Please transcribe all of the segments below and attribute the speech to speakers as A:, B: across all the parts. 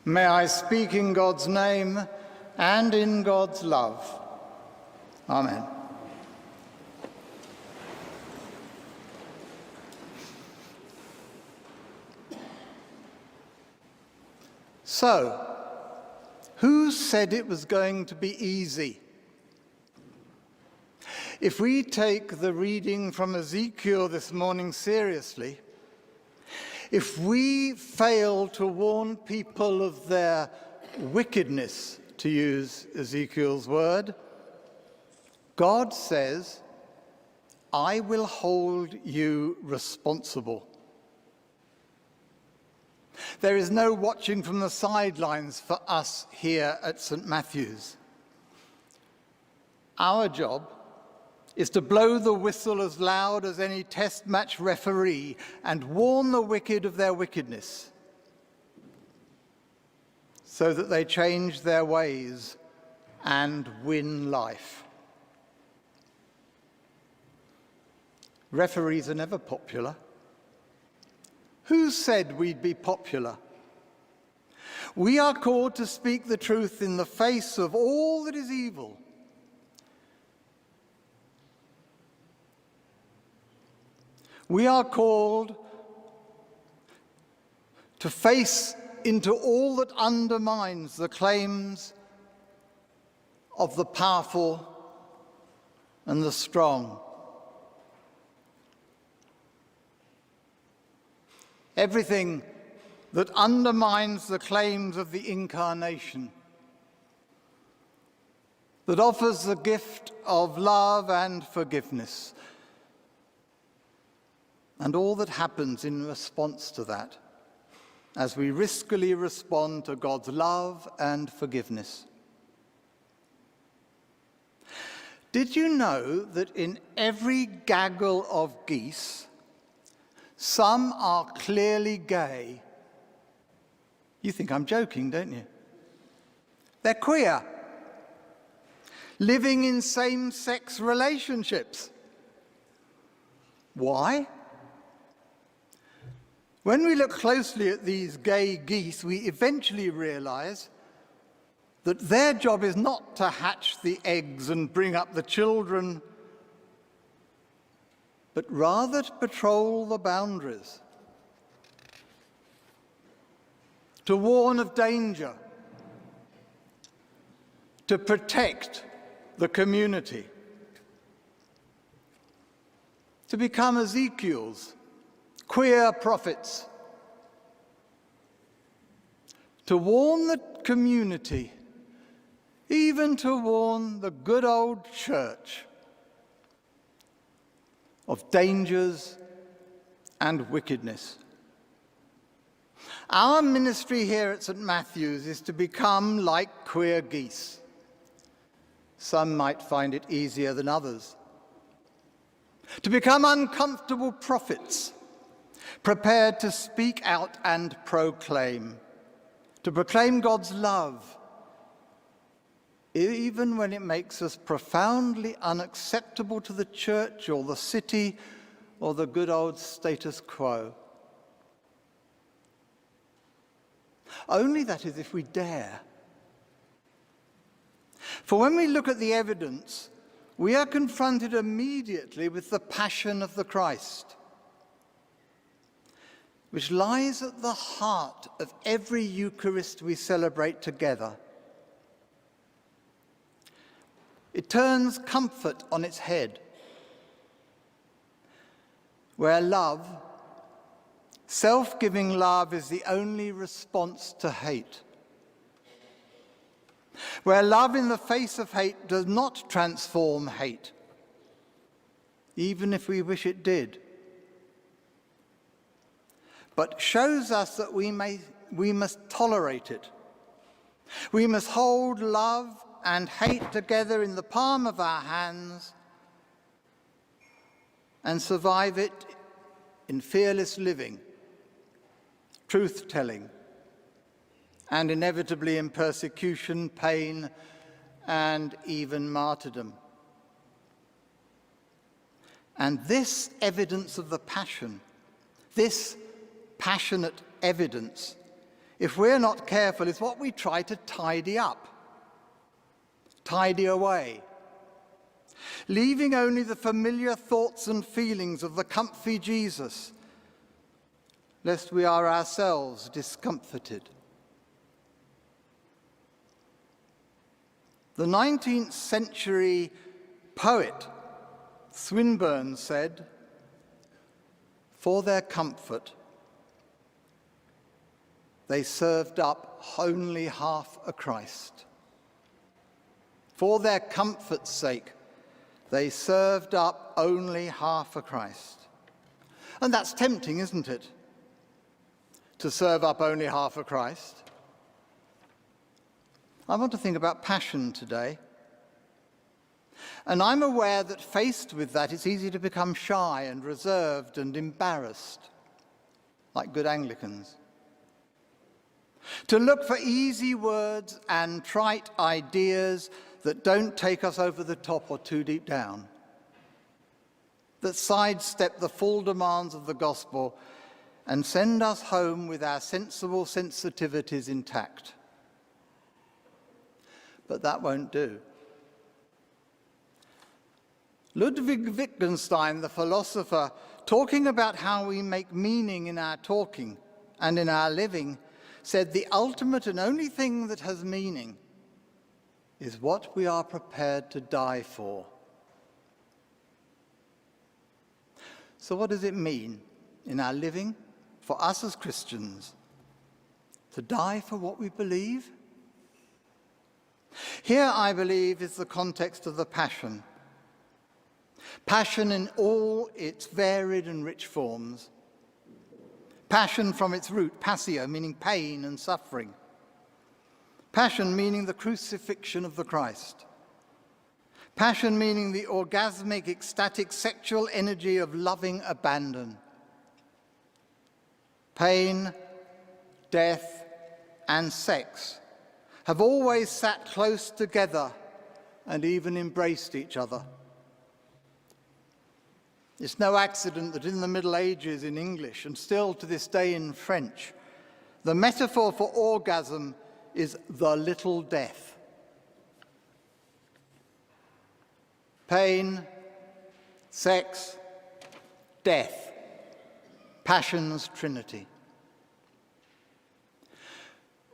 A: May I speak in God's name and in God's love. Amen. So, who said it was going to be easy? If we take the reading from Ezekiel this morning seriously, if we fail to warn people of their wickedness, to use Ezekiel's word, God says, I will hold you responsible. There is no watching from the sidelines for us here at St. Matthew's. Our job is to blow the whistle as loud as any test match referee and warn the wicked of their wickedness so that they change their ways and win life. Referees are never popular. Who said we'd be popular? We are called to speak the truth in the face of all that is evil. We are called to face into all that undermines the claims of the powerful and the strong. Everything that undermines the claims of the Incarnation, that offers the gift of love and forgiveness, and all that happens in response to that, as we riskily respond to God's love and forgiveness. Did you know that in every gaggle of geese, some are clearly gay? You think I'm joking, don't you? They're queer, living in same-sex relationships. Why? When we look closely at these gay geese, we eventually realize that their job is not to hatch the eggs and bring up the children, but rather to patrol the boundaries, to warn of danger, to protect the community, to become Ezekiel's queer prophets, to warn the community, even to warn the good old church of dangers and wickedness. Our ministry here at St. Matthew's is to become like queer geese. Some might find it easier than others. To become uncomfortable prophets, prepared to speak out and proclaim, to proclaim God's love, even when it makes us profoundly unacceptable to the church or the city or the good old status quo. Only that is if we dare. For when we look at the evidence, we are confronted immediately with the passion of the Christ, which lies at the heart of every Eucharist we celebrate together. It turns comfort on its head, where love, self-giving love, is the only response to hate. Where love in the face of hate does not transform hate, even if we wish it did, but shows us that we must tolerate it. We must hold love and hate together in the palm of our hands and survive it in fearless living, truth-telling, and inevitably in persecution, pain, and even martyrdom. And this evidence of the Passion, this passionate evidence, if we're not careful, is what we try to tidy up, tidy away, leaving only the familiar thoughts and feelings of the comfy Jesus, lest we are ourselves discomforted. The 19th century poet Swinburne said, "For their comfort, they served up only half a Christ." For their comfort's sake, they served up only half a Christ. And that's tempting, isn't it? To serve up only half a Christ. I want to think about passion today. And I'm aware that faced with that, it's easy to become shy and reserved and embarrassed, like good Anglicans. To look for easy words and trite ideas that don't take us over the top or too deep down, that sidestep the full demands of the gospel and send us home with our sensible sensitivities intact. But that won't do. Ludwig Wittgenstein, the philosopher, talking about how we make meaning in our talking and in our living, said the ultimate and only thing that has meaning is what we are prepared to die for. So what does it mean in our living, for us as Christians, to die for what we believe? Here, I believe, is the context of the Passion. Passion in all its varied and rich forms. Passion from its root, passio, meaning pain and suffering. Passion meaning the crucifixion of the Christ. Passion meaning the orgasmic, ecstatic sexual energy of loving abandon. Pain, death, and sex have always sat close together and even embraced each other. It's no accident that in the Middle Ages in English, and still to this day in French, the metaphor for orgasm is the little death. Pain, sex, death, passion's trinity.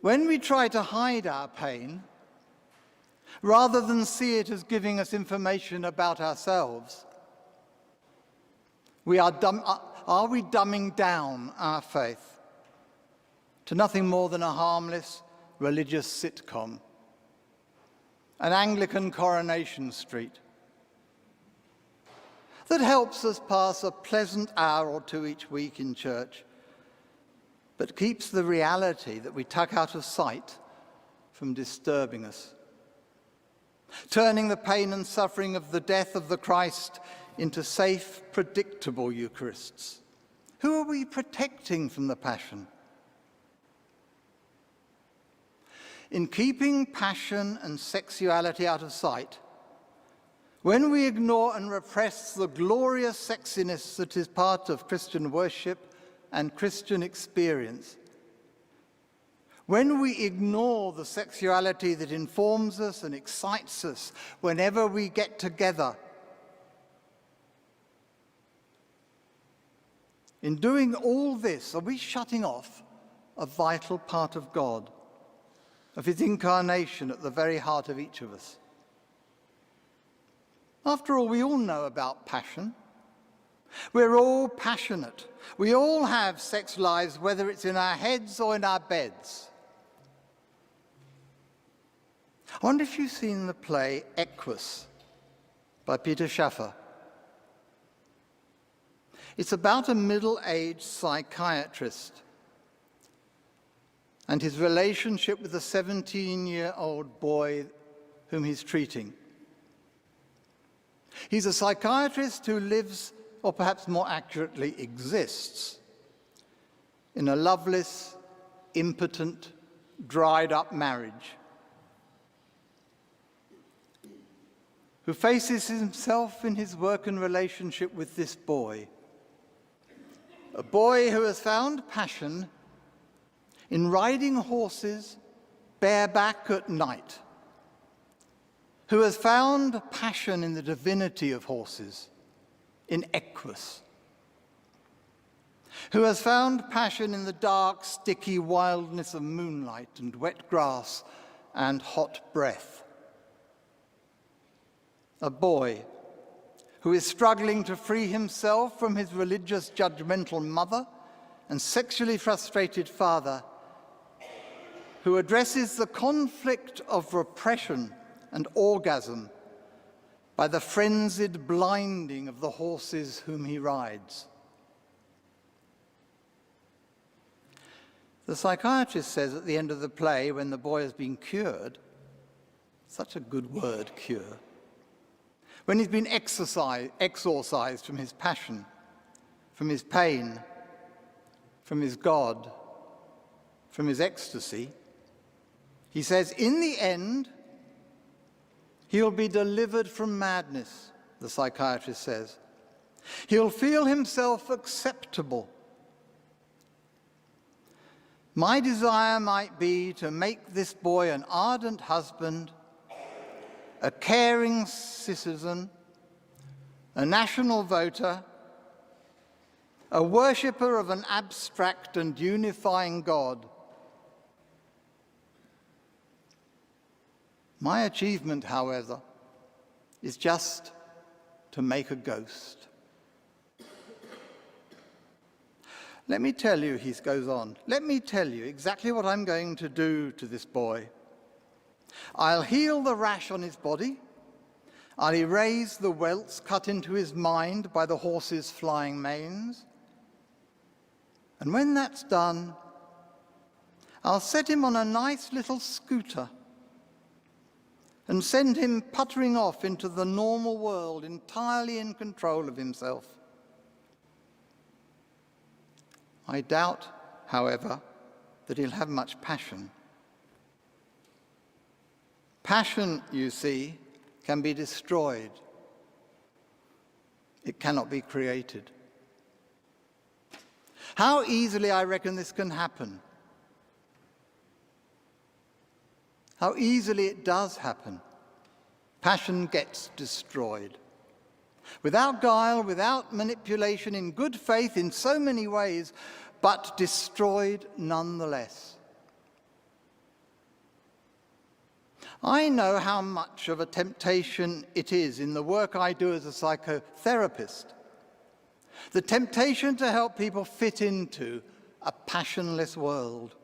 A: When we try to hide our pain, rather than see it as giving us information about ourselves, are we dumbing down our faith to nothing more than a harmless religious sitcom, an Anglican Coronation Street, that helps us pass a pleasant hour or two each week in church, but keeps the reality that we tuck out of sight from disturbing us, turning the pain and suffering of the death of the Christ into safe, predictable Eucharists? Who are we protecting from the Passion? In keeping passion and sexuality out of sight, when we ignore and repress the glorious sexiness that is part of Christian worship and Christian experience, when we ignore the sexuality that informs us and excites us whenever we get together, in doing all this, are we shutting off a vital part of God, of his incarnation at the very heart of each of us? After all, we all know about passion. We're all passionate. We all have sex lives, whether it's in our heads or in our beds. I wonder if you've seen the play Equus by Peter Schaffer. It's about a middle-aged psychiatrist and his relationship with a 17-year-old boy whom he's treating. He's a psychiatrist who lives, or perhaps more accurately exists, in a loveless, impotent, dried-up marriage, who faces himself in his work and relationship with this boy, a boy who has found passion in riding horses bareback at night, who has found passion in the divinity of horses, in Equus, who has found passion in the dark, sticky wildness of moonlight and wet grass and hot breath. A boy who is struggling to free himself from his religious, judgmental mother and sexually frustrated father, who addresses the conflict of repression and orgasm by the frenzied blinding of the horses whom he rides. The psychiatrist says at the end of the play, when the boy has been cured, such a good word, cure, when he's been exorcised from his passion, from his pain, from his God, from his ecstasy, he says, in the end, he'll be delivered from madness, the psychiatrist says. He'll feel himself acceptable. My desire might be to make this boy an ardent husband, a caring citizen, a national voter, a worshipper of an abstract and unifying God. My achievement, however, is just to make a ghost. Let me tell you, he goes on, let me tell you exactly what I'm going to do to this boy. I'll heal the rash on his body. I'll erase the welts cut into his mind by the horse's flying manes. And when that's done, I'll set him on a nice little scooter and send him puttering off into the normal world, entirely in control of himself. I doubt, however, that he'll have much passion. Passion, you see, can be destroyed. It cannot be created. How easily, I reckon, this can happen. How easily it does happen. Passion gets destroyed. Without guile, without manipulation, in good faith in so many ways, but destroyed nonetheless. I know how much of a temptation it is in the work I do as a psychotherapist. The temptation to help people fit into a passionless world.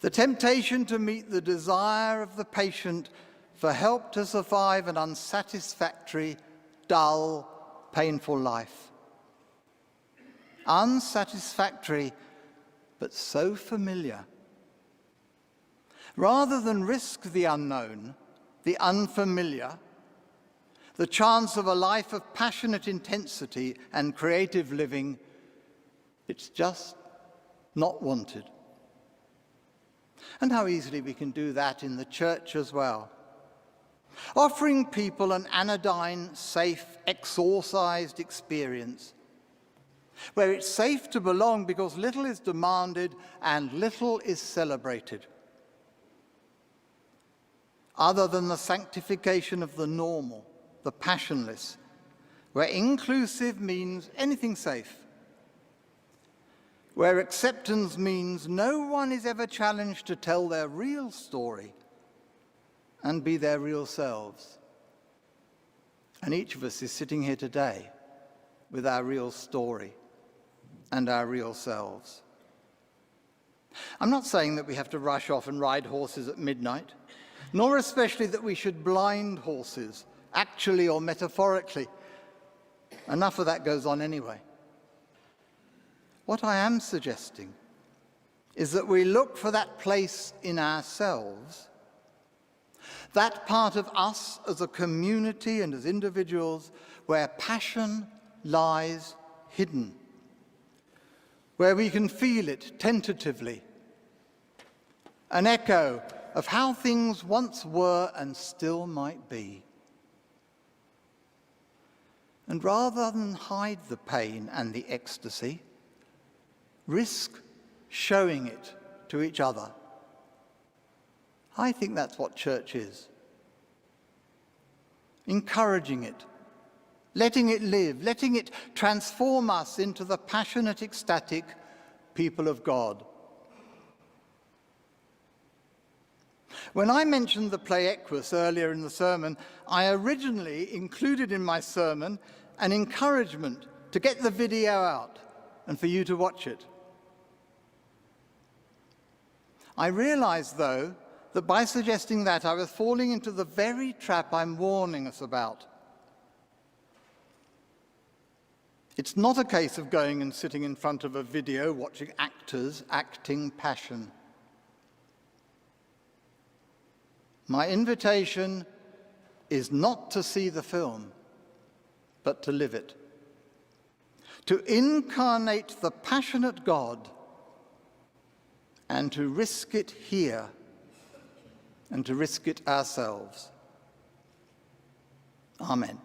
A: The temptation to meet the desire of the patient for help to survive an unsatisfactory, dull, painful life. Unsatisfactory, but so familiar. Rather than risk the unknown, the unfamiliar, the chance of a life of passionate intensity and creative living, it's just not wanted. And how easily we can do that in the church as well. Offering people an anodyne, safe, exorcised experience, where it's safe to belong because little is demanded and little is celebrated. Other than the sanctification of the normal, the passionless, where inclusive means anything safe, where acceptance means no one is ever challenged to tell their real story and be their real selves. And each of us is sitting here today with our real story and our real selves. I'm not saying that we have to rush off and ride horses at midnight, nor especially that we should blind horses, actually or metaphorically. Enough of that goes on anyway. What I am suggesting is that we look for that place in ourselves, that part of us as a community and as individuals where passion lies hidden, where we can feel it tentatively, an echo of how things once were and still might be. And rather than hide the pain and the ecstasy, risk showing it to each other. I think that's what church is. Encouraging it, letting it live, letting it transform us into the passionate, ecstatic people of God. When I mentioned the play Equus earlier in the sermon, I originally included in my sermon an encouragement to get the video out and for you to watch it. I realized, though, that by suggesting that, I was falling into the very trap I'm warning us about. It's not a case of going and sitting in front of a video watching actors acting passion. My invitation is not to see the film, but to live it. To incarnate the passionate God and to risk it here and to risk it ourselves. Amen.